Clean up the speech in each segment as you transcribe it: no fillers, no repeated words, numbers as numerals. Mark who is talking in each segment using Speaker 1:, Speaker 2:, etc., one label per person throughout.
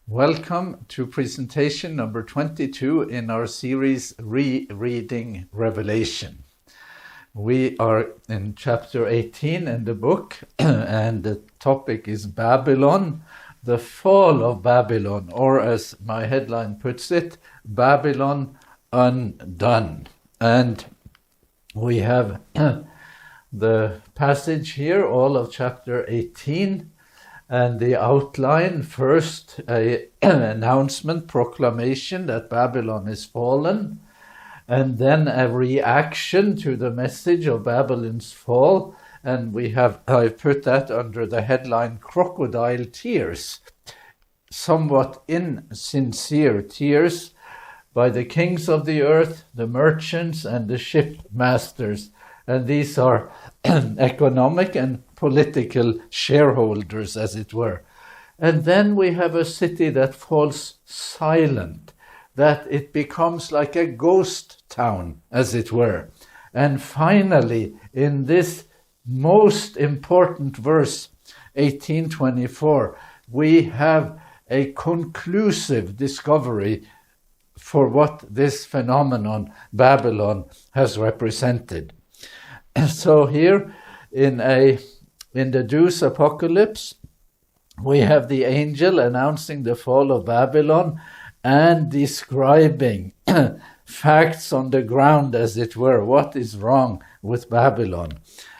Speaker 1: Welcome to presentation number 22 in our series Rereading Revelation. We are in chapter 18 in the book, and the topic is Babylon, the fall of Babylon, or as my headline puts it, Babylon Undone. And we have the passage here, all of chapter 18, and the outline. First, an announcement, proclamation that Babylon is fallen, and then a reaction to the message of Babylon's fall. And I put that under the headline Crocodile Tears, somewhat insincere tears by the kings of the earth, the merchants, and the shipmasters. And these are economic and political shareholders, as it were. And then we have a city that falls silent, that it becomes like a ghost town, as it were. And finally, in this most important verse, 18:24, we have a conclusive discovery for what this phenomenon, Babylon, has represented. So here in the Jews' apocalypse, we have the angel announcing the fall of Babylon and describing facts on the ground, as it were, what is wrong with Babylon.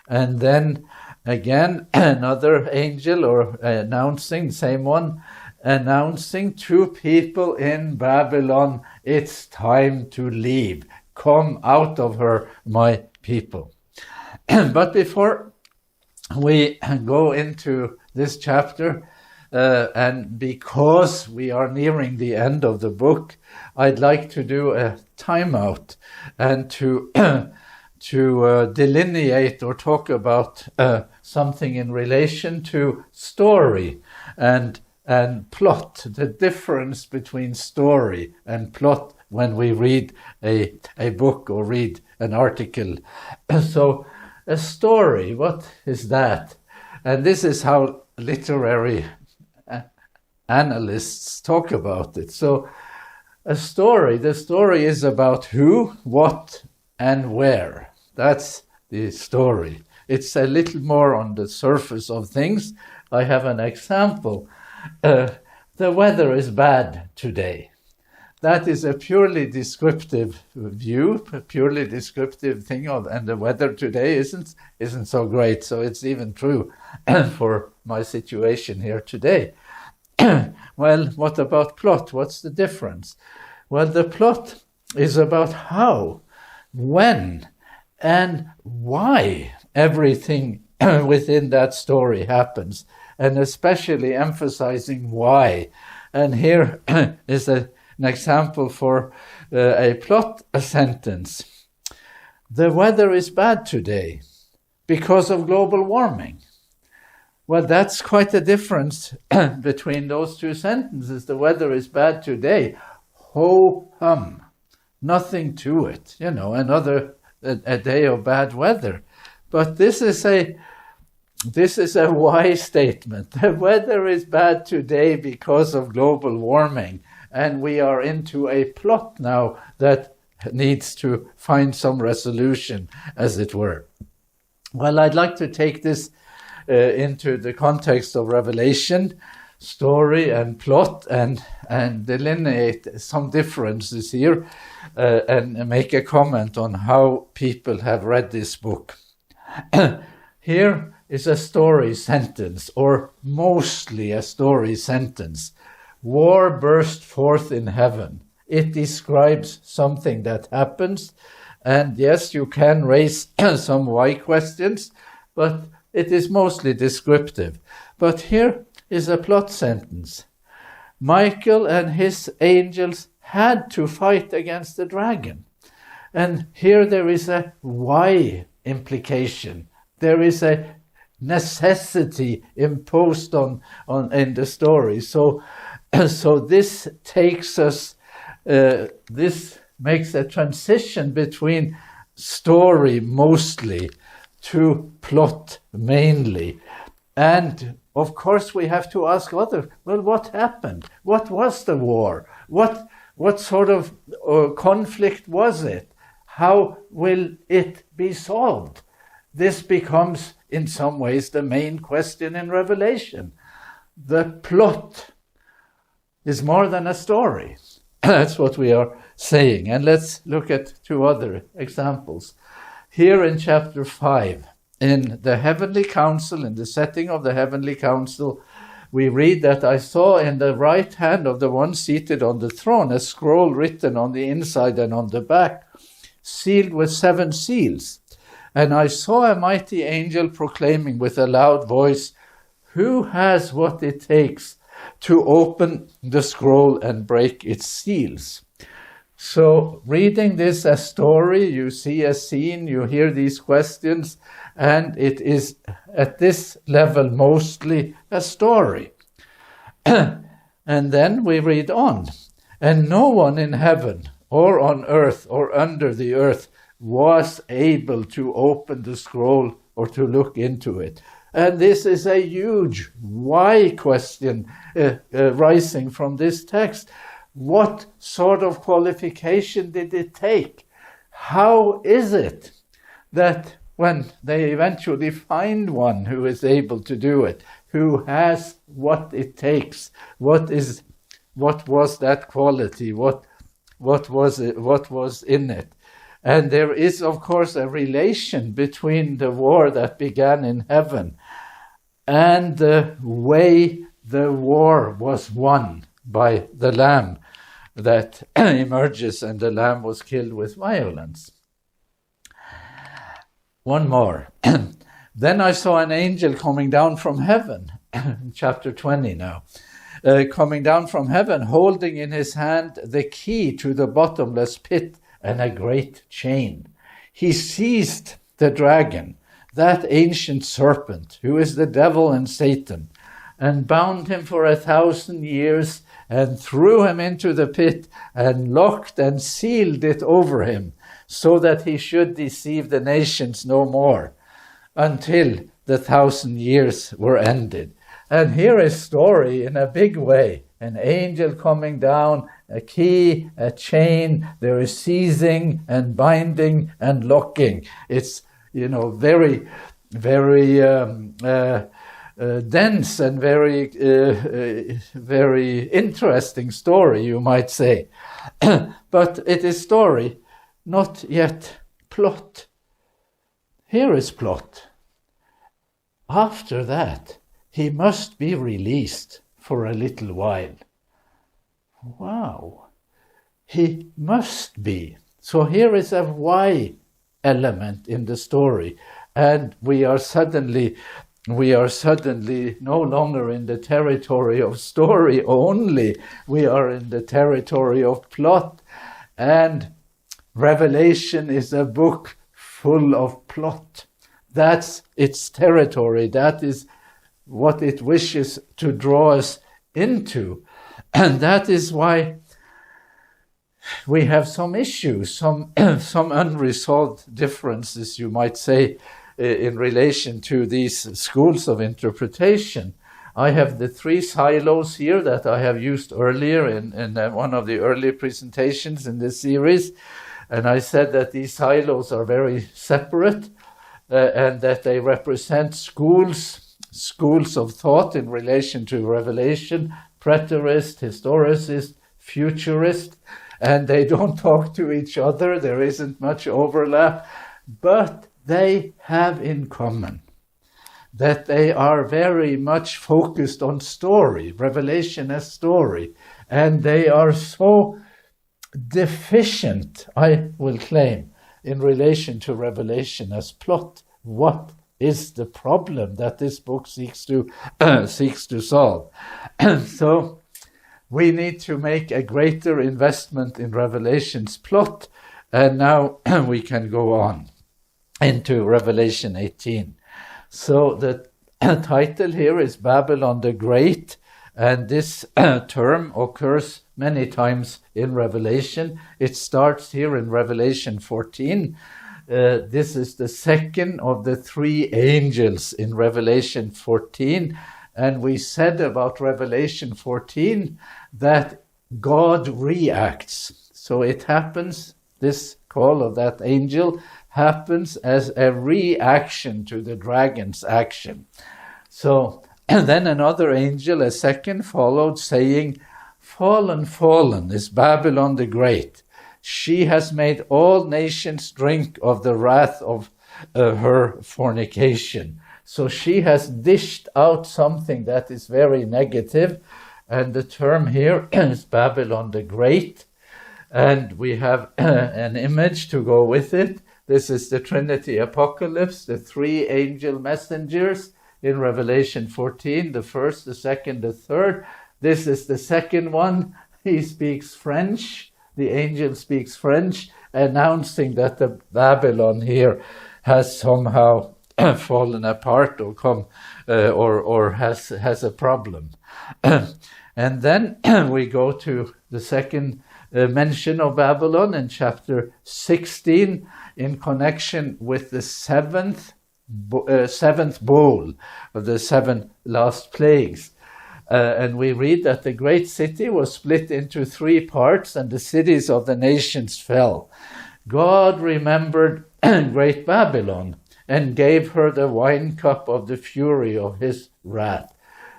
Speaker 1: And then again, another angel, or announcing, same one, announcing to people in Babylon, it's time to leave. Come out of her, my people. But before we go into this chapter, and because we are nearing the end of the book, I'd like to do a timeout and to delineate or talk about something in relation to story and plot, the difference between story and plot when we read a book or read an article. So a story, what is that? And this is how literary analysts talk about it. So the story is about who, what, and where. That's the story. It's a little more on the surface of things. I have an example. The weather is bad today. That is a purely descriptive view, a purely descriptive thing and the weather today isn't so great. So it's even true for my situation here today. Well, what about plot? What's the difference? Well, the plot is about how, when, and why everything within that story happens, and especially emphasizing why. And here is an example for a plot sentence. The weather is bad today because of global warming. Well, that's quite a difference between those two sentences. The weather is bad today. Ho-hum. Nothing to it. Another a day of bad weather. But this is a why statement. The weather is bad today because of global warming. And we are into a plot now that needs to find some resolution, as it were. Well, I'd like to take this into the context of Revelation, story and plot, and delineate some differences here, and make a comment on how people have read this book. Here is a story sentence, or mostly a story sentence. War burst forth in heaven. It describes something that happens. And yes, you can raise some why questions, but it is mostly descriptive. But here is a plot sentence. Michael and his angels had to fight against the dragon. And here there is a why implication. There is a necessity imposed on in the story. So this takes us, this makes a transition between story mostly to plot mainly. And of course we have to ask what happened? What was the war? What sort of conflict was it? How will it be solved? This becomes, in some ways, the main question in Revelation. The plot is more than a story. That's what we are saying. And let's look at two other examples. Here in chapter 5, in the heavenly council, in the setting of the heavenly council, we read that I saw in the right hand of the one seated on the throne a scroll written on the inside and on the back, sealed with 7 seals. And I saw a mighty angel proclaiming with a loud voice, "Who has what it takes to open the scroll and break its seals?" So reading this as story, you see a scene, you hear these questions, and it is at this level mostly a story. And then we read on. And no one in heaven or on earth or under the earth was able to open the scroll or to look into it. And this is a huge why question rising from this text. What sort of qualification did it take? How is it that when they eventually find one who is able to do it, who has what it takes, what was that quality, what was it, what was in it? And there is, of course, a relation between the war that began in heaven and the way the war was won by the Lamb that emerges, and the Lamb was killed with violence. One more. Then I saw an angel coming down from heaven, chapter 20 now, coming down from heaven, holding in his hand the key to the bottomless pit and a great chain. He seized the dragon, that ancient serpent, who is the devil and Satan, and bound him for 1,000 years, and threw him into the pit, and locked and sealed it over him, so that he should deceive the nations no more, until the 1,000 years were ended. And here is story in a big way. An angel coming down, a key, a chain, there is seizing and binding and locking. It's, very, very dense and very, very interesting story, you might say. But it is story, not yet plot. Here is plot. After that, he must be released for a little while. Wow. He must be. So here is a why element in the story. And we are suddenly no longer in the territory of story only. We are in the territory of plot. And Revelation is a book full of plot. That's its territory. That is what it wishes to draw us into. And that is why we have some issues, some unresolved differences, you might say, in relation to these schools of interpretation. I have the 3 silos here that I have used earlier in one of the early presentations in this series. And I said that these silos are very separate and that they represent schools of thought in relation to Revelation, preterist, historicist, futurist, and they don't talk to each other. There isn't much overlap, but they have in common that they are very much focused on story, Revelation as story, and they are so deficient, I will claim, in relation to Revelation as plot. What is the problem that this book seeks to solve? So we need to make a greater investment in Revelation's plot, and now we can go on into Revelation 18. So the title here is Babylon the Great, and this term occurs many times in Revelation. It starts here in Revelation 14, This is the second of the three angels in Revelation 14. And we said about Revelation 14 that God reacts. So it happens, this call of that angel happens as a reaction to the dragon's action. So, and then another angel, a second, followed, saying, "Fallen, fallen is Babylon the Great. She has made all nations drink of the wrath of her fornication." So she has dished out something that is very negative, and the term here is Babylon the Great. And we have an image to go with it. This is the Trinity Apocalypse, the three angel messengers in Revelation 14, the first, the second, the third. This is the second one. He speaks French. The angel speaks French, announcing that the Babylon here has somehow fallen apart or come or has a problem. And then we go to the second mention of Babylon in chapter 16 in connection with the seventh bowl of the seven last plagues. And we read that the great city was split into three parts, and the cities of the nations fell. God remembered great Babylon and gave her the wine cup of the fury of his wrath.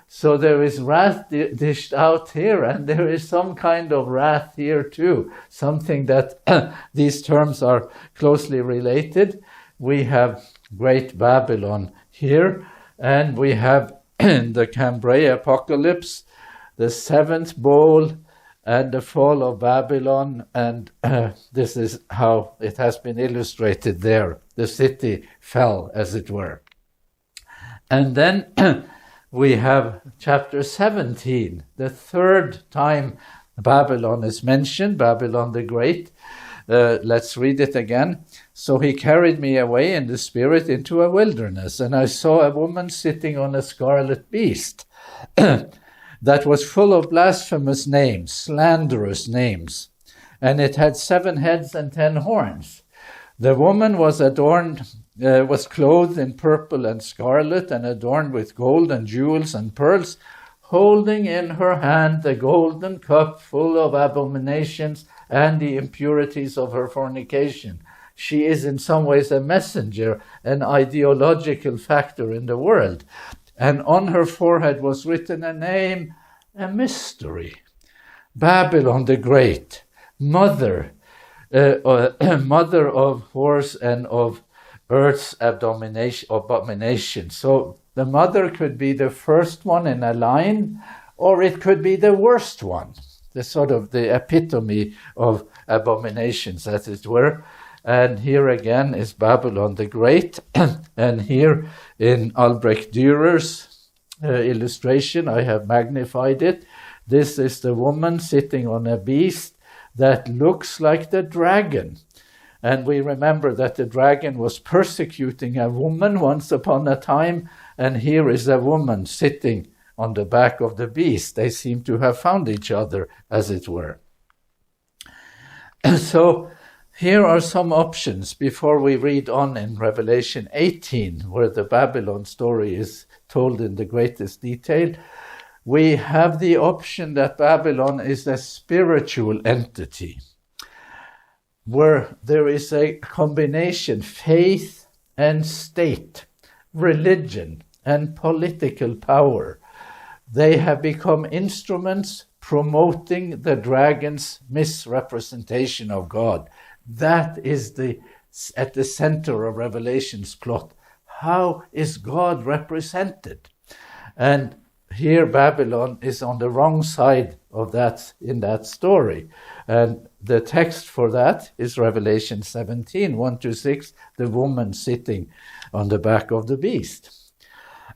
Speaker 1: So there is wrath dished out here, and there is some kind of wrath here too, something that these terms are closely related. We have great Babylon here, and we have in the Cambrai Apocalypse the seventh bowl and the fall of Babylon, and this is how it has been illustrated there. The city fell, as it were. And then we have chapter 17, the third time Babylon is mentioned, Babylon the Great. Let's read it again. "So he carried me away in the spirit into a wilderness, and I saw a woman sitting on a scarlet beast that was full of blasphemous names, slanderous names, and it had 7 heads and 10 horns. The woman was clothed in purple and scarlet, and adorned with gold and jewels and pearls, holding in her hand the golden cup full of abominations and the impurities of her fornication." She is in some ways a messenger, an ideological factor in the world. And on her forehead was written a name, a mystery: Babylon the Great, mother of whores and of earth's abomination. So the mother could be the first one in a line, or it could be the worst one, the sort of the epitome of abominations, as it were. And here again is Babylon the Great. And here in Albrecht Dürer's illustration, I have magnified it. This is the woman sitting on a beast that looks like the dragon. And we remember that the dragon was persecuting a woman once upon a time, and here is a woman sitting on the back of the beast. They seem to have found each other, as it were. So here are some options before we read on in Revelation 18, where the Babylon story is told in the greatest detail. We have the option that Babylon is a spiritual entity, where there is a combination, faith and state, religion and political power. They have become instruments promoting the dragon's misrepresentation of God. That is at the center of Revelation's plot. How is God represented? And here Babylon is on the wrong side of that in that story. And the text for that is Revelation 17, 1-6, the woman sitting on the back of the beast.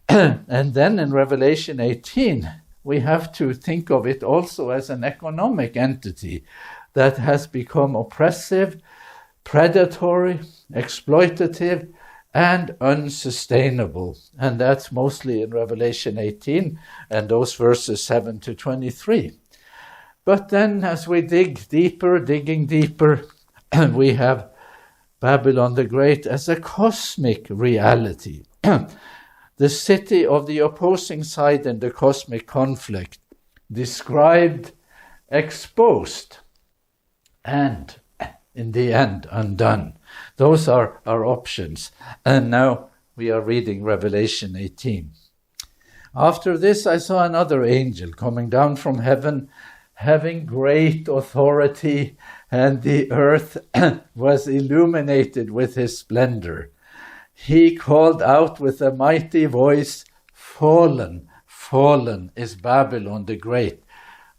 Speaker 1: And then in Revelation 18, we have to think of it also as an economic entity that has become oppressive, predatory, exploitative, and unsustainable. And that's mostly in Revelation 18 and those verses 7-23. But then as we digging deeper, we have Babylon the Great as a cosmic reality, the city of the opposing side in the cosmic conflict, described, exposed, and in the end, undone. Those are our options. And now we are reading Revelation 18. After this, I saw another angel coming down from heaven, having great authority, and the earth was illuminated with his splendor. He called out with a mighty voice, "Fallen, fallen is Babylon the Great."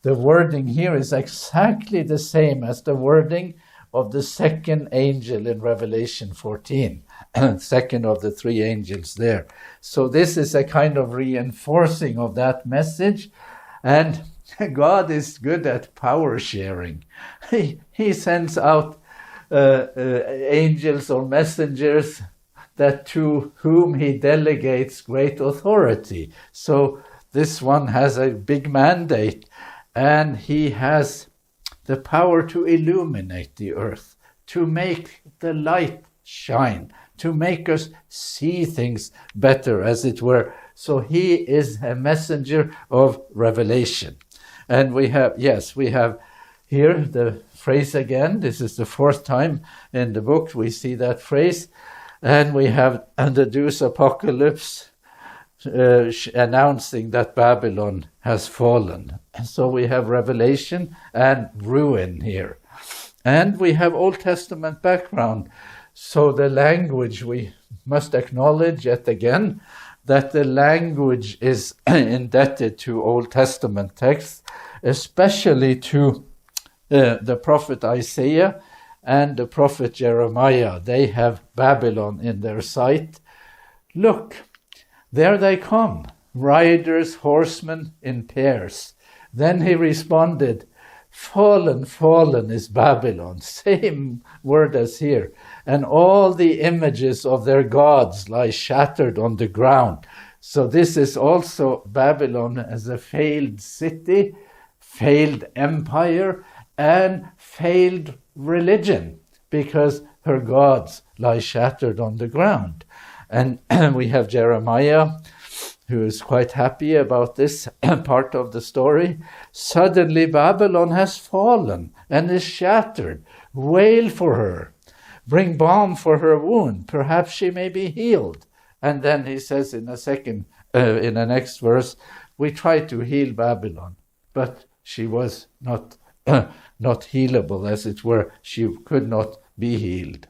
Speaker 1: The wording here is exactly the same as the wording of the second angel in Revelation 14, second of the three angels there. So this is a kind of reinforcing of that message, and God is good at power sharing. He sends out angels or messengers that to whom he delegates great authority. So this one has a big mandate, and he has the power to illuminate the earth, to make the light shine, to make us see things better, as it were. So he is a messenger of revelation. And we have here the phrase again. This is the fourth time in the book we see that phrase. And we have introduced Apocalypse, announcing that Babylon has fallen. So we have revelation and ruin here. And we have Old Testament background. So the language, we must acknowledge yet again that the language is indebted to Old Testament texts, especially to the prophet Isaiah and the prophet Jeremiah. They have Babylon in their sight. Look, there they come, riders, horsemen in pairs. Then he responded, "Fallen, fallen is Babylon." Same word as here. And all the images of their gods lie shattered on the ground. So this is also Babylon as a failed city, failed empire, and failed religion, because her gods lie shattered on the ground. And we have Jeremiah, who is quite happy about this part of the story. Suddenly Babylon has fallen and is shattered. Wail for her. Bring balm for her wound. Perhaps she may be healed. And then he says in the next verse, we tried to heal Babylon, but she was not healable, as it were. She could not be healed.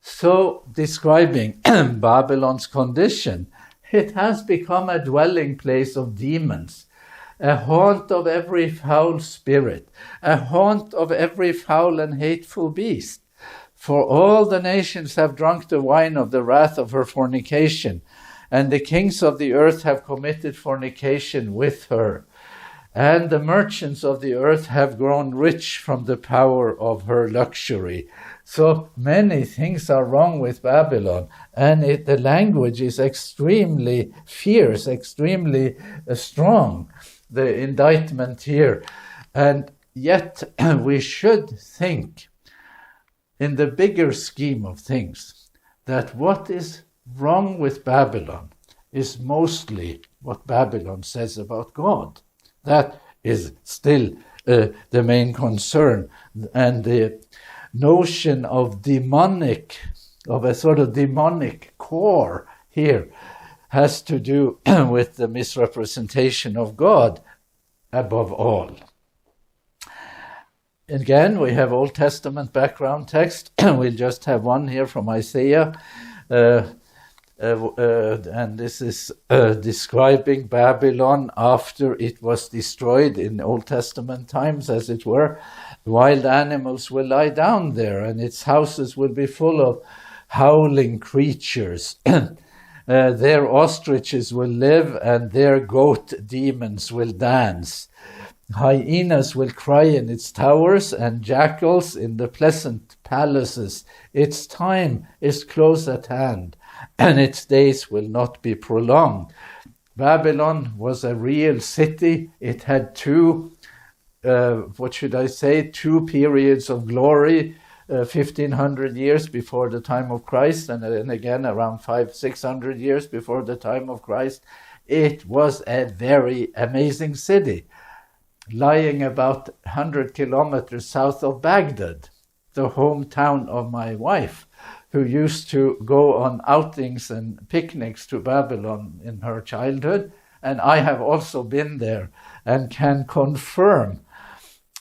Speaker 1: So, describing Babylon's condition, it has become a dwelling place of demons, a haunt of every foul spirit, a haunt of every foul and hateful beast. For all the nations have drunk the wine of the wrath of her fornication, and the kings of the earth have committed fornication with her. And the merchants of the earth have grown rich from the power of her luxury. So many things are wrong with Babylon, and the language is extremely fierce, extremely strong, the indictment here. And yet we should think, in the bigger scheme of things, that what is wrong with Babylon is mostly what Babylon says about God. That is still the main concern. And the notion of a sort of demonic core here has to do with the misrepresentation of God above all. Again, we have Old Testament background text. We'll just have one here from Isaiah. And this is describing Babylon after it was destroyed in Old Testament times, as it were. Wild animals will lie down there, and its houses will be full of howling creatures. Their ostriches will live, and their goat demons will dance. Hyenas will cry in its towers, and jackals in the pleasant palaces. Its time is close at hand, and its days will not be prolonged. Babylon was a real city. It had two periods of glory, 1,500 years before the time of Christ, and then again around 500-600 years before the time of Christ. It was a very amazing city, lying about 100 kilometers south of Baghdad, the hometown of my wife, who used to go on outings and picnics to Babylon in her childhood. And I have also been there and can confirm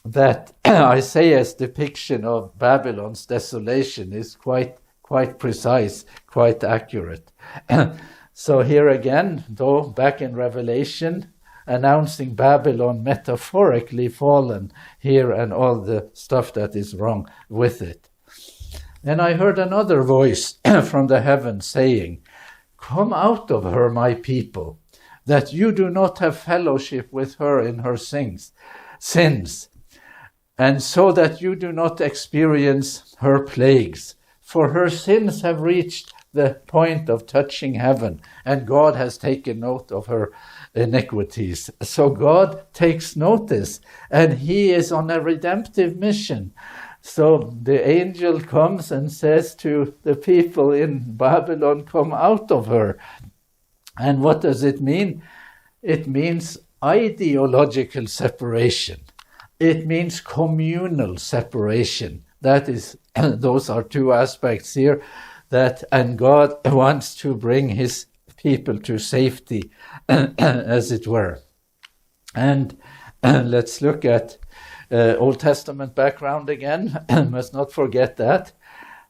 Speaker 1: that Isaiah's depiction of Babylon's desolation is quite precise, quite accurate. So here again, though, back in Revelation, announcing Babylon metaphorically fallen here and all the stuff that is wrong with it. And I heard another voice from the heavens saying, "Come out of her, my people, that you do not have fellowship with her in her sins, and so that you do not experience her plagues. For her sins have reached the point of touching heaven, and God has taken note of her iniquities." So God takes notice, and he is on a redemptive mission. So the angel comes and says to the people in Babylon, "Come out of her." And what does it mean? It means ideological separation. It means communal separation. That is, those are two aspects here. And God wants to bring his people to safety, as it were. And let's look at Old Testament background again. Must not forget that.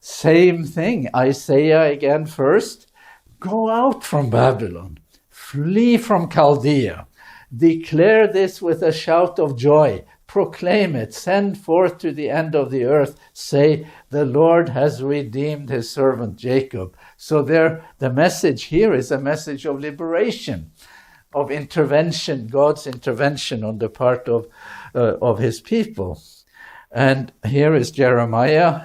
Speaker 1: Same thing. Isaiah again first. Go out from Babylon. Flee from Chaldea. Declare this with a shout of joy. Proclaim it. Send forth to the end of the earth. Say, the Lord has redeemed his servant Jacob. So there, the message here is a message of liberation, of intervention, God's intervention on the part of his people. And here is Jeremiah.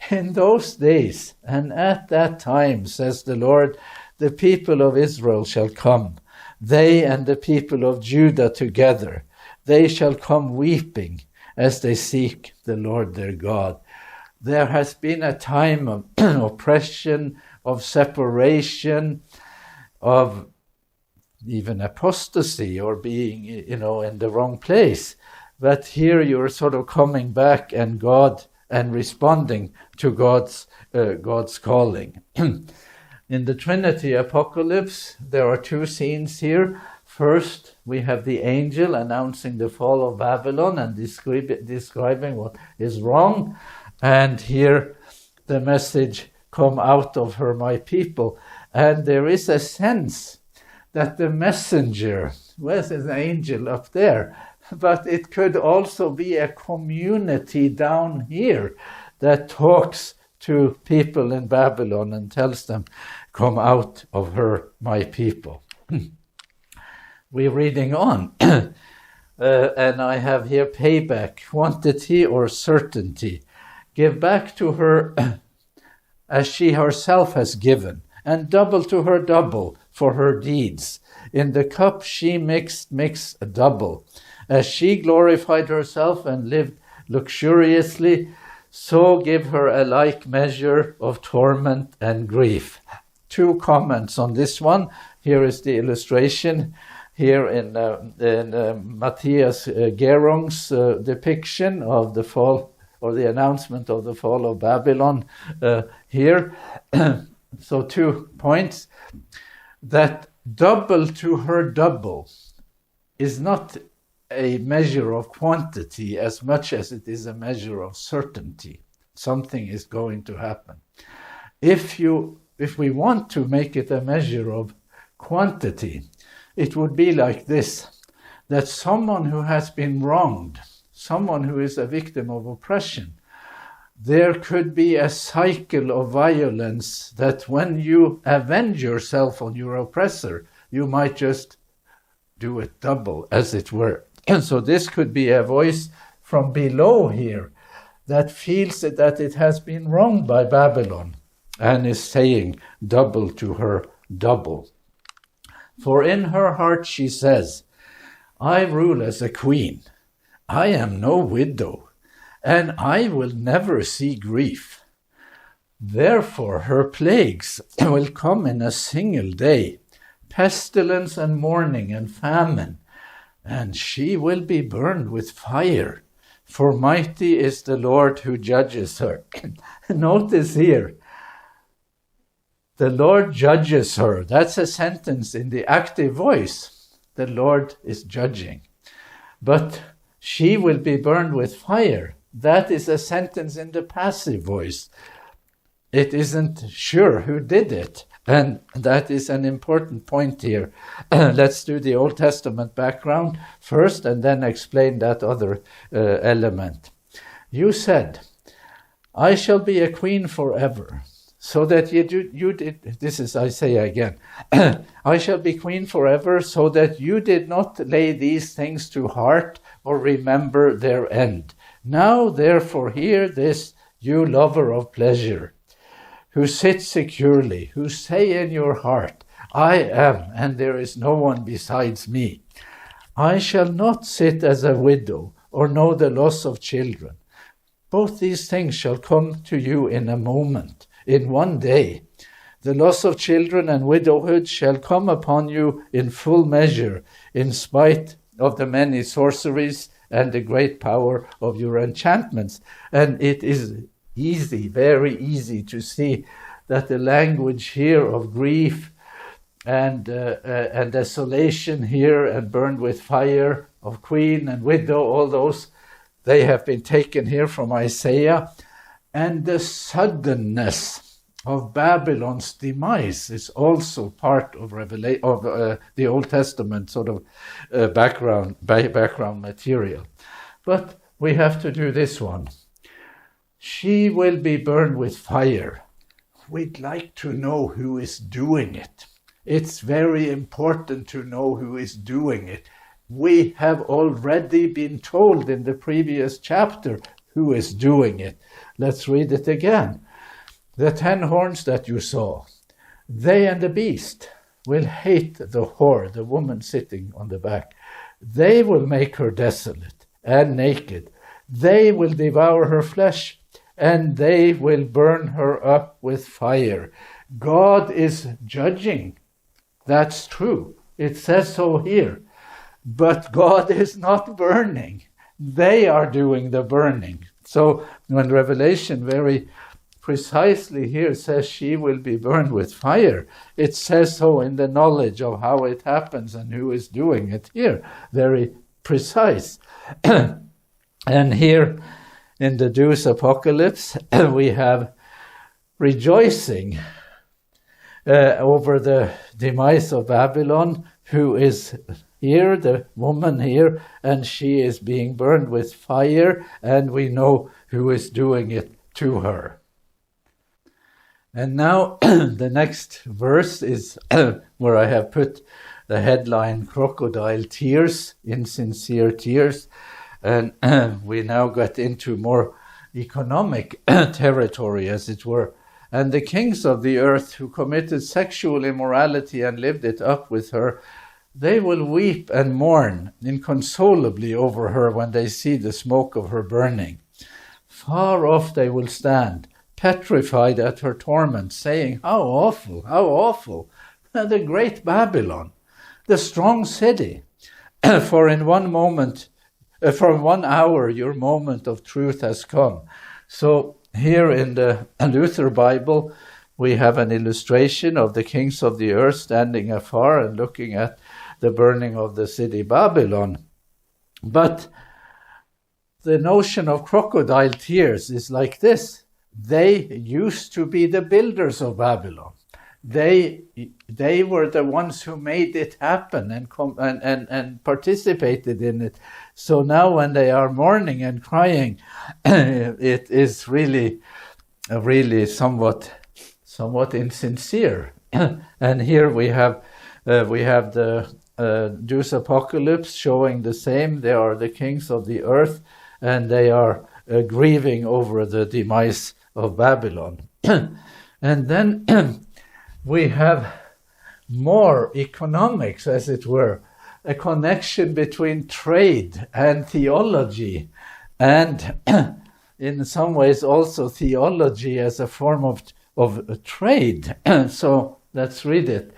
Speaker 1: In those days and at that time, says the Lord, the people of Israel shall come, they and the people of Judah together. They shall come weeping as they seek the Lord their God. There has been a time of oppression, of separation, of even apostasy or being, in the wrong place. But here you're sort of coming back and responding to God's calling. In the Trinity Apocalypse, there are two scenes here. First, we have the angel announcing the fall of Babylon and describing what is wrong. And here the message, "Come out of her, my people." And there is a sense that the messenger, there's an angel up there, but it could also be a community down here that talks to people in Babylon and tells them, "Come out of her, my people." We're reading on. And I have here payback, quantity or certainty. Give back to her as she herself has given, and double to her double for her deeds. In the cup she mix a double. As she glorified herself and lived luxuriously, so give her a like measure of torment and grief. Two comments on this one. Here is the illustration. Here in Matthias Gerong's depiction of the fall, or the announcement of the fall of Babylon here. So 2 points. That double to her double is not a measure of quantity as much as it is a measure of certainty. Something is going to happen. If we want to make it a measure of quantity, it would be like this, that someone who has been wronged, someone who is a victim of oppression, there could be a cycle of violence that when you avenge yourself on your oppressor, you might just do it double, as it were. And so this could be a voice from below here that feels that it has been wronged by Babylon and is saying double to her double. For in her heart she says, I rule as a queen. I am no widow, and I will never see grief. Therefore her plagues will come in a single day, pestilence and mourning and famine, and she will be burned with fire, for mighty is the Lord who judges her. Notice here, the Lord judges her. That's a sentence in the active voice. The Lord is judging. But she will be burned with fire. That is a sentence in the passive voice. It isn't sure who did it. And that is an important point here. Let's do the Old Testament background first and then explain that other element. You said, I shall be a queen forever, so that you did, this is, I say again, I shall be queen forever, so that you did not lay these things to heart or remember their end. Now, therefore, hear this, you lover of pleasure, who sit securely, who say in your heart, I am, and there is no one besides me. I shall not sit as a widow, or know the loss of children. Both these things shall come to you in a moment, in one day. The loss of children and widowhood shall come upon you in full measure, in spite of the many sorceries and the great power of your enchantments. And it is easy, very easy to see that the language here of grief and desolation here and burned with fire, of queen and widow, all those, they have been taken here from Isaiah. And the suddenness of Babylon's demise is also part of the Old Testament sort of background material. But we have to do this one. She will be burned with fire. We'd like to know who is doing it. It's very important to know who is doing it. We have already been told in the previous chapter who is doing it. Let's read it again. The 10 horns that you saw, they and the beast will hate the whore, the woman sitting on the back. They will make her desolate and naked. They will devour her flesh, and they will burn her up with fire. God is judging. That's true. It says so here. But God is not burning. They are doing the burning. So when Revelation very precisely here says she will be burned with fire, it says so in the knowledge of how it happens and who is doing it here. Very precise. And here in the Jews' apocalypse, we have rejoicing over the demise of Babylon, who is here, the woman here, and she is being burned with fire, and we know who is doing it to her. And now the next verse is where I have put the headline, Crocodile Tears, Insincere Tears. And we now got into more economic territory, as it were. And the kings of the earth who committed sexual immorality and lived it up with her, they will weep and mourn inconsolably over her when they see the smoke of her burning. Far off they will stand, petrified at her torment, saying, how awful, how awful. The great Babylon, the strong city. For in one moment, from 1 hour, your moment of truth has come. So here in the Luther Bible, we have an illustration of the kings of the earth standing afar and looking at the burning of the city Babylon. But the notion of crocodile tears is like this. They used to be the builders of Babylon. They were the ones who made it happen and participated in it. So now when they are mourning and crying, it is really somewhat insincere. And here we have the Jews' apocalypse showing the same. They are the kings of the earth, and they are grieving over the demise of Babylon. And then we have more economics, as it were, a connection between trade and theology. And in some ways also theology as a form of trade. So let's read it.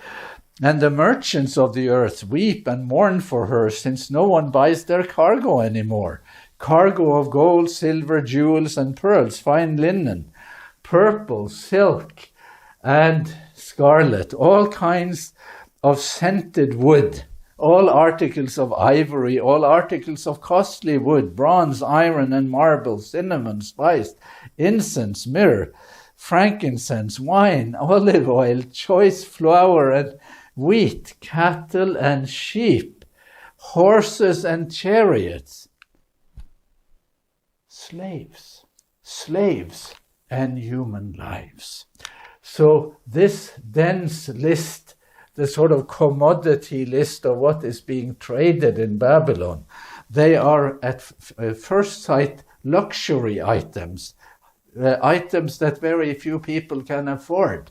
Speaker 1: And the merchants of the earth weep and mourn for her, since no one buys their cargo anymore. Cargo of gold, silver, jewels, and pearls, fine linen, purple, silk, and scarlet, all kinds of scented wood, all articles of ivory, all articles of costly wood, bronze, iron, and marble, cinnamon, spice, incense, myrrh, frankincense, wine, olive oil, choice flour, and wheat, cattle and sheep, horses and chariots, slaves, and human lives. So this dense list, the sort of commodity list of what is being traded in Babylon, they are at first sight luxury items, items that very few people can afford.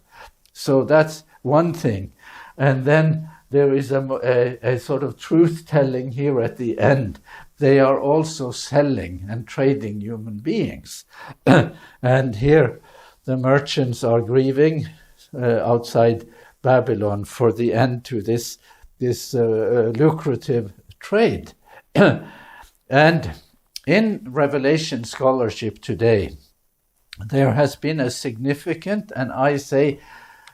Speaker 1: So that's one thing. And then there is a sort of truth-telling here at the end. They are also selling and trading human beings. And here the merchants are grieving outside Babylon for the end to this lucrative trade. And in Revelation scholarship today, there has been a significant, and I say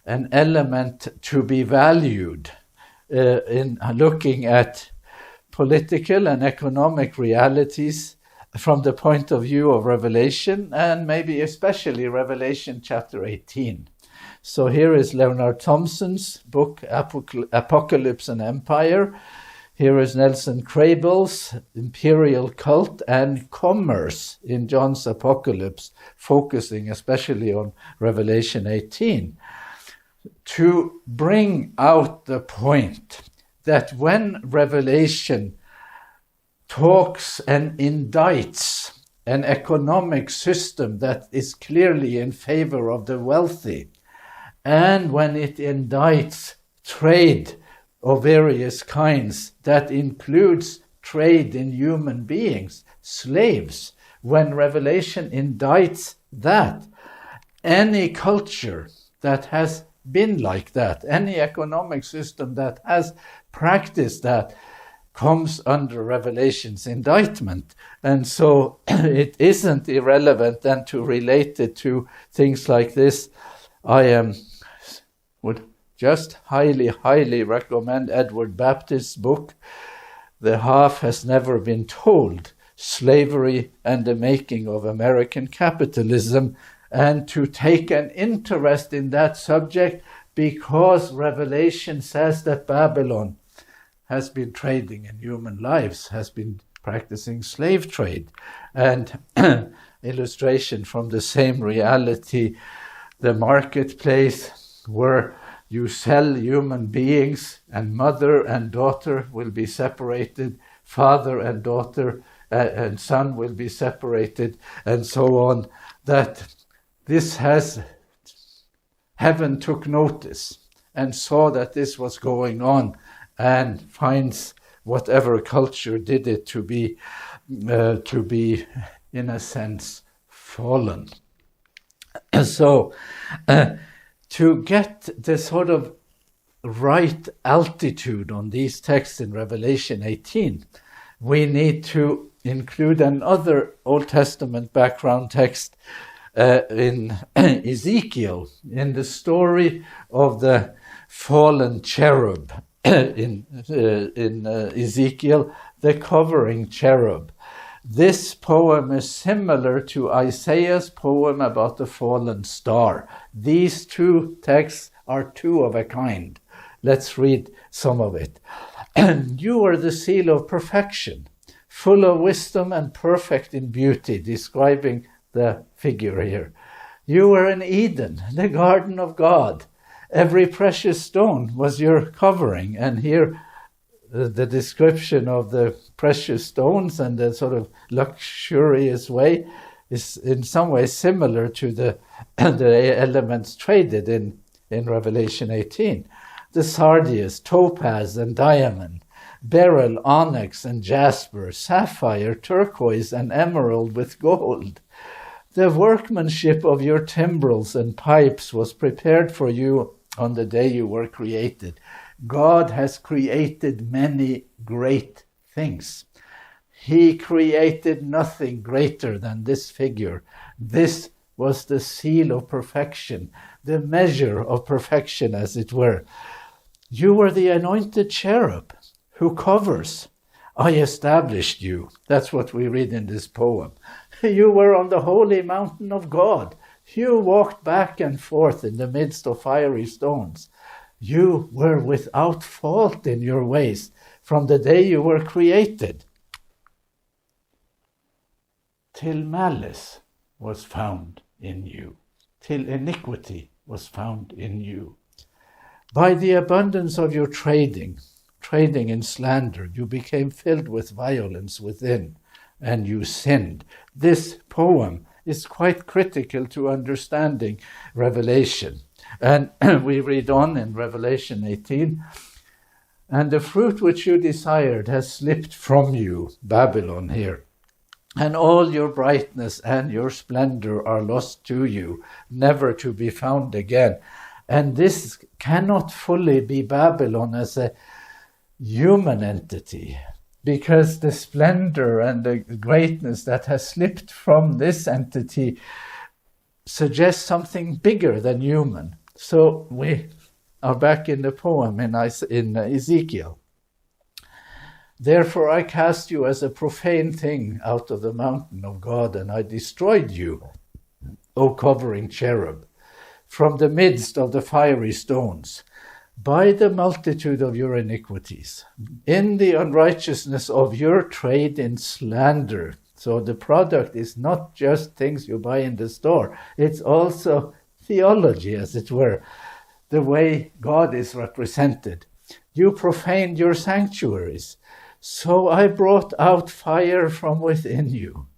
Speaker 1: an element to be valued in looking at political and economic realities from the point of view of Revelation, and maybe especially Revelation chapter 18. So here is Leonard Thompson's book, Apocalypse and Empire. Here is Nelson Crable's Imperial Cult and Commerce in John's Apocalypse, focusing especially on Revelation 18, to bring out the point that when Revelation talks and indicts an economic system that is clearly in favor of the wealthy, and when it indicts trade of various kinds that includes trade in human beings, slaves, when Revelation indicts that, any culture that has been like that, any economic system that has practiced that, comes under Revelation's indictment. And so it isn't irrelevant then to relate it to things like this. I would just highly recommend Edward Baptist's book, The Half Has Never Been Told, Slavery and the Making of American Capitalism, and to take an interest in that subject because Revelation says that Babylon has been trading in human lives, has been practicing slave trade. And illustration from the same reality, the marketplace where you sell human beings, and mother and daughter will be separated, father and daughter and son will be separated, and so on, that this heaven took notice and saw that this was going on, and finds whatever culture did it to be in a sense fallen. So to get the sort of right altitude on these texts in Revelation 18, we need to include another Old Testament background text in Ezekiel, in the story of the fallen cherub in Ezekiel, the covering cherub. This poem is similar to Isaiah's poem about the fallen star. These two texts are two of a kind. Let's read some of it. And you are the seal of perfection, full of wisdom and perfect in beauty, describing the figure here. You were in Eden, the garden of God. Every precious stone was your covering. And here the description of the precious stones and the sort of luxurious way is in some way similar to the elements traded in Revelation 18. The sardius, topaz, and diamond, beryl, onyx, and jasper, sapphire, turquoise, and emerald with gold, The workmanship of your timbrels and pipes was prepared for you on the day you were created. God has created many great things. He created nothing greater than this figure. This was the seal of perfection, the measure of perfection, as it were. You were the anointed cherub who covers. I established you. That's what we read in this poem. You were on the holy mountain of God. You walked back and forth in the midst of fiery stones. You were without fault in your ways from the day you were created, till malice was found in you, till iniquity was found in you. By the abundance of your trading in slander, you became filled with violence within, and you sinned. This poem is quite critical to understanding Revelation. And we read on in Revelation 18, and the fruit which you desired has slipped from you, Babylon here, and all your brightness and your splendor are lost to you, never to be found again. And this cannot fully be Babylon as a human entity, because the splendor and the greatness that has slipped from this entity suggests something bigger than human. So we are back in the poem in Ezekiel. Therefore I cast you as a profane thing out of the mountain of God, and I destroyed you, O covering cherub, from the midst of the fiery stones, by the multitude of your iniquities, in the unrighteousness of your trade in slander. So the product is not just things you buy in the store, it's also theology, as it were, the way God is represented. You profaned your sanctuaries, so I brought out fire from within you.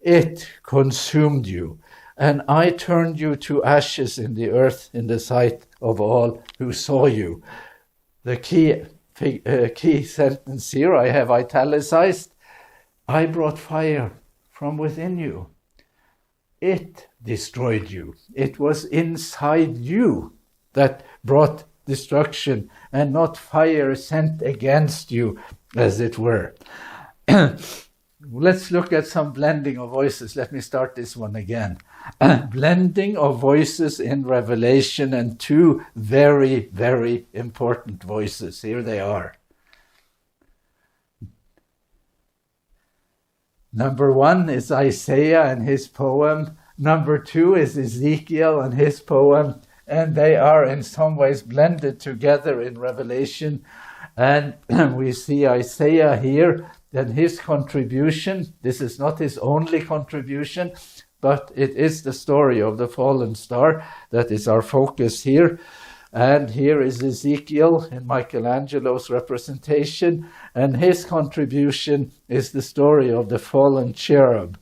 Speaker 1: It consumed you, and I turned you to ashes in the earth in the sight of all who saw you. The key sentence here I have italicized. I brought fire from within you. It destroyed you. It was inside you that brought destruction, and not fire sent against you, as it were. Let's look at some blending of voices. Let me start this one again. Blending of voices in Revelation, and two very, very important voices. Here they are. Number one is Isaiah and his poem. Number two is Ezekiel and his poem. And they are in some ways blended together in Revelation. And we see Isaiah here and his contribution. This is not his only contribution, but it is the story of the fallen star that is our focus here. And here is Ezekiel in Michelangelo's representation, and his contribution is the story of the fallen cherub,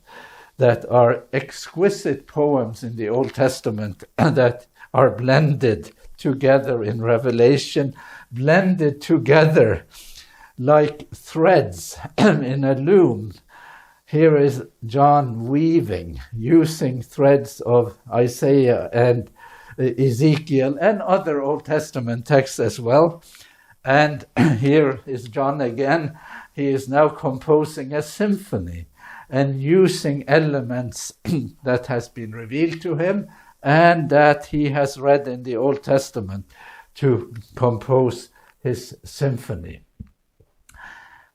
Speaker 1: that are exquisite poems in the Old Testament that are blended together in Revelation, blended together like threads in a loom. Here is John weaving, using threads of Isaiah and Ezekiel and other Old Testament texts as well. And here is John again. He is now composing a symphony and using elements that has been revealed to him and that he has read in the Old Testament to compose his symphony.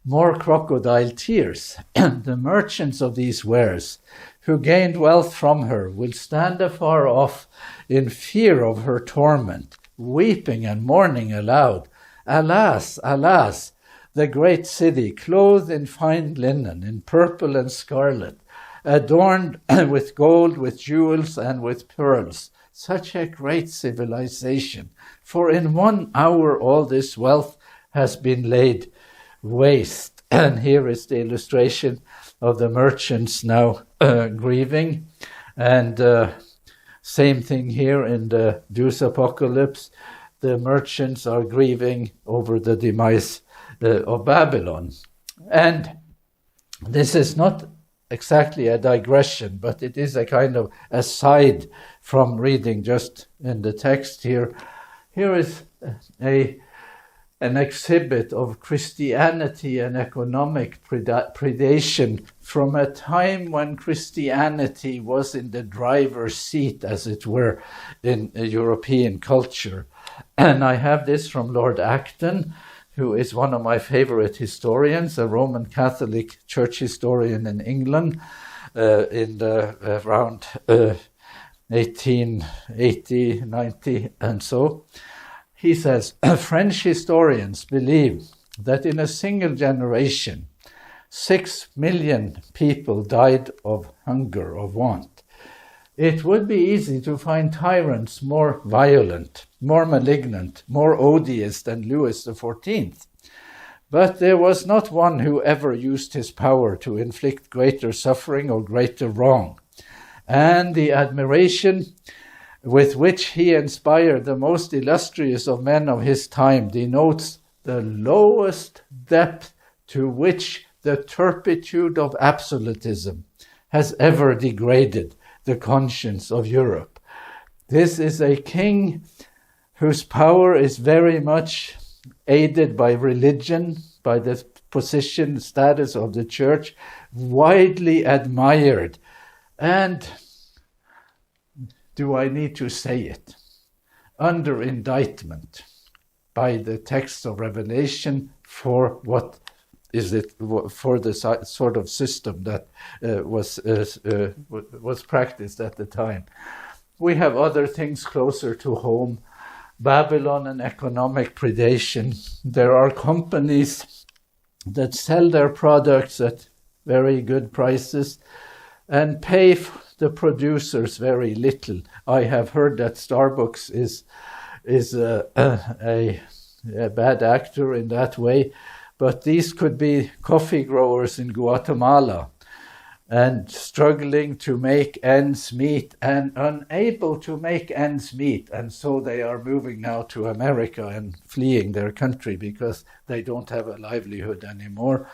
Speaker 1: More crocodile tears. The merchants of these wares, who gained wealth from her, will stand afar off in fear of her torment, weeping and mourning aloud. Alas, alas, the great city, clothed in fine linen, in purple and scarlet, adorned with gold, with jewels, and with pearls. Such a great civilization. For in 1 hour all this wealth has been laid waste. And here is the illustration of the merchants now grieving. And same thing here in the Jews Apocalypse. The merchants are grieving over the demise of Babylon. And this is not exactly a digression, but it is a kind of aside from reading just in the text here. Here is an exhibit of Christianity and economic predation from a time when Christianity was in the driver's seat, as it were, in European culture. And I have this from Lord Acton, who is one of my favorite historians, a Roman Catholic church historian in England, around 1880, 90, and so. He says, French historians believe that in a single generation, 6 million people died of hunger, of want. It would be easy to find tyrants more violent, more malignant, more odious than Louis XIV. But there was not one who ever used his power to inflict greater suffering or greater wrong. And the admiration with which he inspired the most illustrious of men of his time denotes the lowest depth to which the turpitude of absolutism has ever degraded the conscience of Europe. This is a king whose power is very much aided by religion, by the position, status of the church, widely admired. And do I need to say it? Under indictment by the text of Revelation for what is it, for the sort of system that was practiced at the time. We have other things closer to home. Babylon and economic predation. There are companies that sell their products at very good prices and pay the producers very little. I have heard that Starbucks is a bad actor in that way, but these could be coffee growers in Guatemala and struggling to make ends meet and unable to make ends meet. And so they are moving now to America and fleeing their country because they don't have a livelihood anymore.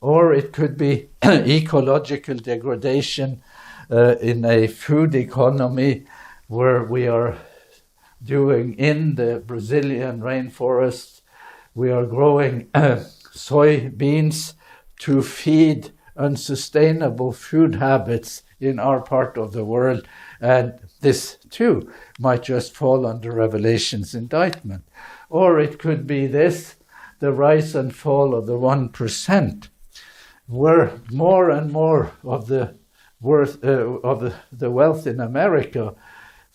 Speaker 1: Or it could be ecological degradation in a food economy where we are doing in the Brazilian rainforest, we are growing soybeans to feed unsustainable food habits in our part of the world. And this too might just fall under Revelation's indictment. Or it could be this, the rise and fall of the 1%, where more and more of the wealth in America,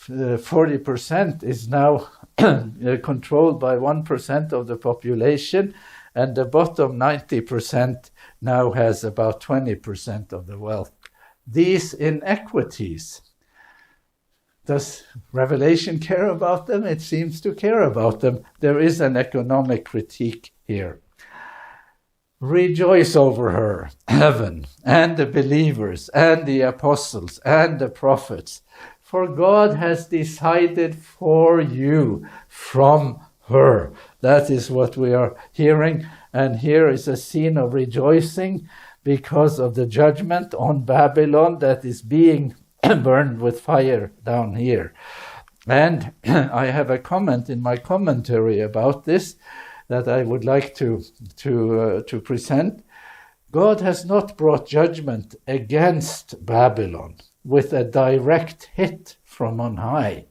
Speaker 1: 40% is now controlled by 1% of the population, and the bottom 90% now has about 20% of the wealth. These inequities, does Revelation care about them? It seems to care about them. There is an economic critique here. Rejoice over her, heaven, and the believers, and the apostles, and the prophets, for God has decided for you from her. That is what we are hearing. And here is a scene of rejoicing because of the judgment on Babylon that is being burned with fire down here. And I have a comment in my commentary about this that I would like to present. God has not brought judgment against Babylon with a direct hit from on high,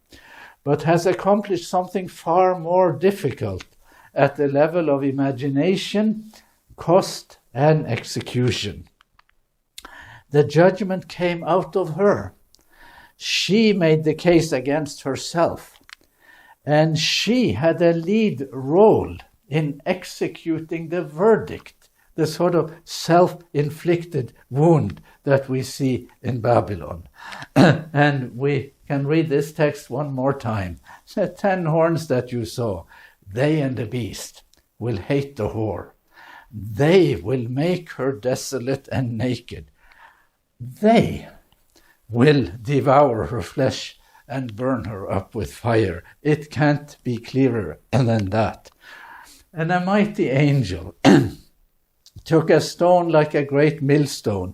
Speaker 1: but has accomplished something far more difficult at the level of imagination, cost, and execution. The judgment came out of her. She made the case against herself, and she had a lead role in executing the verdict, the sort of self-inflicted wound that we see in Babylon. And we can read this text one more time. The 10 horns that you saw, they and the beast will hate the whore. They will make her desolate and naked. They will devour her flesh and burn her up with fire. It can't be clearer than that. And a mighty angel took a stone like a great millstone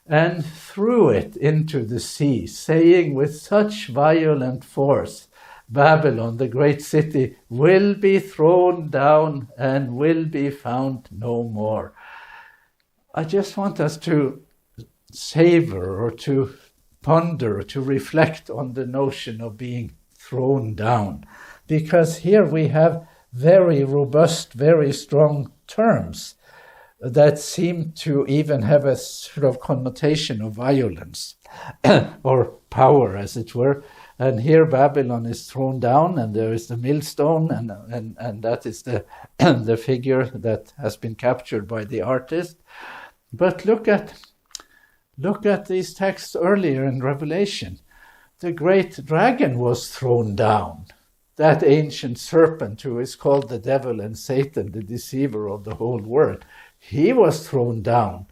Speaker 1: and threw it into the sea, saying with such violent force, Babylon, the great city, will be thrown down and will be found no more. I just want us to savor or to ponder, to reflect on the notion of being thrown down, because here we have very robust, very strong terms that seem to even have a sort of connotation of violence or power, as it were. And here Babylon is thrown down, and there is the millstone, and that is the the figure that has been captured by the artist. But look at these texts earlier in Revelation. The great dragon was thrown down. That ancient serpent who is called the devil and Satan, the deceiver of the whole world, he was thrown down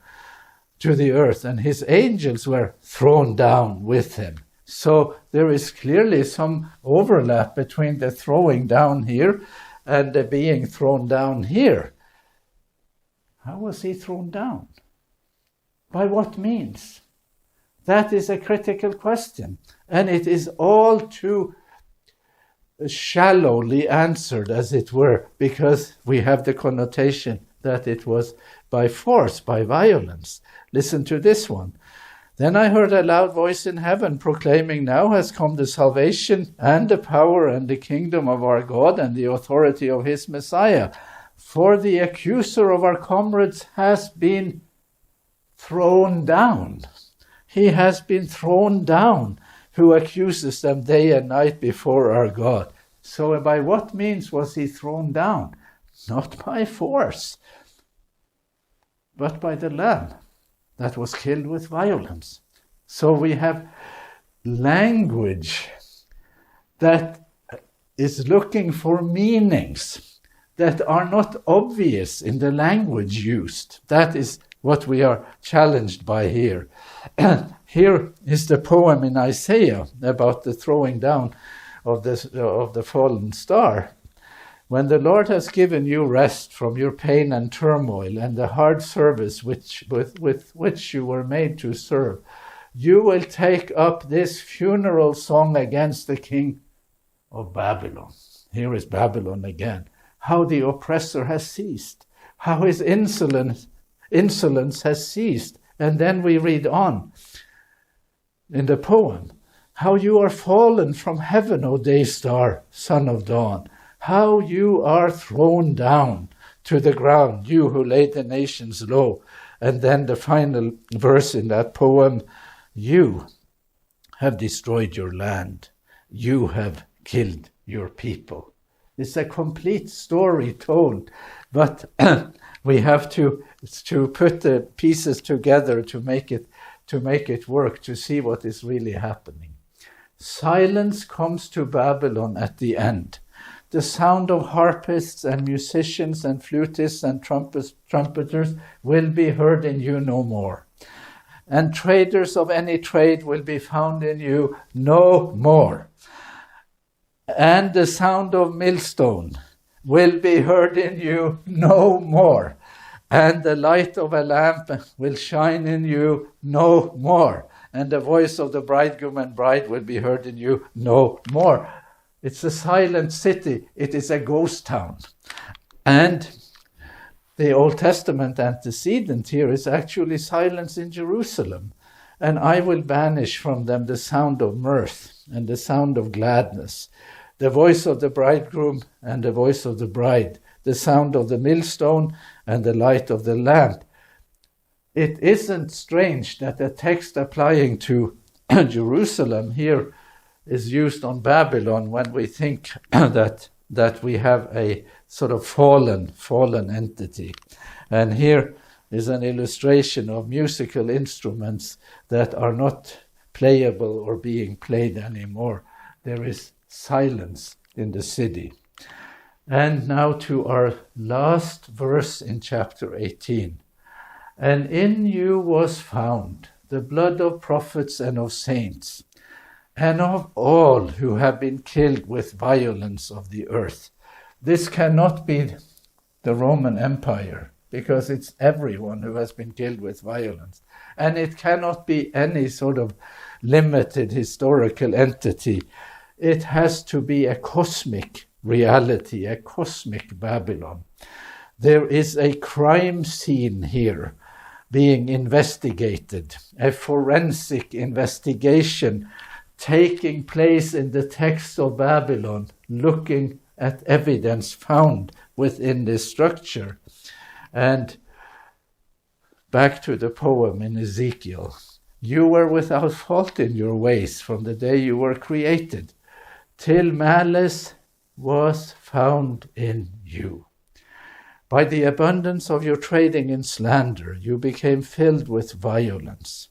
Speaker 1: to the earth, and his angels were thrown down with him. So there is clearly some overlap between the throwing down here and the being thrown down here. How was he thrown down? By what means? That is a critical question, and it is all too shallowly answered, as it were, because we have the connotation that it was by force, by violence. Listen to this one. Then I heard a loud voice in heaven proclaiming, now has come the salvation and the power and the kingdom of our God and the authority of his Messiah. For the accuser of our comrades has been thrown down. He has been thrown down, who accuses them day and night before our God. So by what means was he thrown down? Not by force, but by the Lamb that was killed with violence. So we have language that is looking for meanings that are not obvious in the language used. That is what we are challenged by here. Here is the poem in Isaiah about the throwing down of the fallen star. When the Lord has given you rest from your pain and turmoil and the hard service with which you were made to serve, you will take up this funeral song against the king of Babylon. Here is Babylon again. How the oppressor has ceased. How his insolence has ceased. And then we read on in the poem, how you are fallen from heaven, O day star, son of dawn. How you are thrown down to the ground, you who laid the nations low. And then the final verse in that poem, you have destroyed your land. You have killed your people. It's a complete story told, but we have to put the pieces together to make it work, to see what is really happening. Silence comes to Babylon at the end. The sound of harpists and musicians and flutists and trumpeters will be heard in you no more. And traders of any trade will be found in you no more. And the sound of millstone will be heard in you no more. And the light of a lamp will shine in you no more. And the voice of the bridegroom and bride will be heard in you no more. It's a silent city. It is a ghost town. And the Old Testament antecedent here is actually silence in Jerusalem. And I will banish from them the sound of mirth and the sound of gladness, the voice of the bridegroom and the voice of the bride, the sound of the millstone and the light of the lamp. It isn't strange that the text applying to Jerusalem here is used on Babylon when we think that we have a sort of fallen entity. And here is an illustration of musical instruments that are not playable or being played anymore. There is silence in the city. And now to our last verse in chapter 18. And in you was found the blood of prophets and of saints, and of all who have been killed with violence of the earth. This cannot be the Roman Empire. because it's everyone who has been killed with violence. And it cannot be any sort of limited historical entity. It has to be a cosmic reality, a cosmic Babylon. There is a crime scene here being investigated, a forensic investigation taking place in the text of Babylon, looking at evidence found within this structure. And back to the poem in Ezekiel, you were without fault in your ways from the day you were created, till malice was found in you. By the abundance of your trading in slander, you became filled with violence,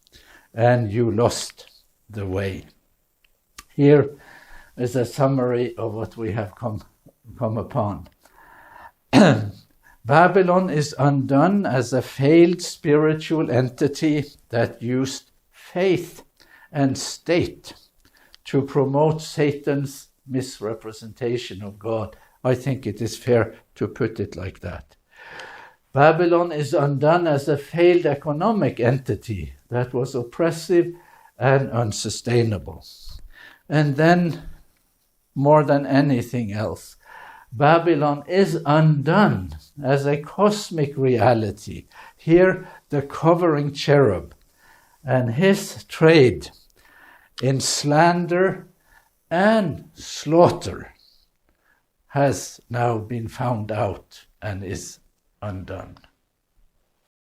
Speaker 1: and you lost the way. Here is a summary of what we have come upon. Babylon is undone as a failed spiritual entity that used faith and state to promote Satan's misrepresentation of God. I think it is fair to put it like that. Babylon is undone as a failed economic entity that was oppressive and unsustainable. And then, more than anything else, Babylon is undone as a cosmic reality. Here, the covering cherub and his trade in slander and slaughter has now been found out and is undone.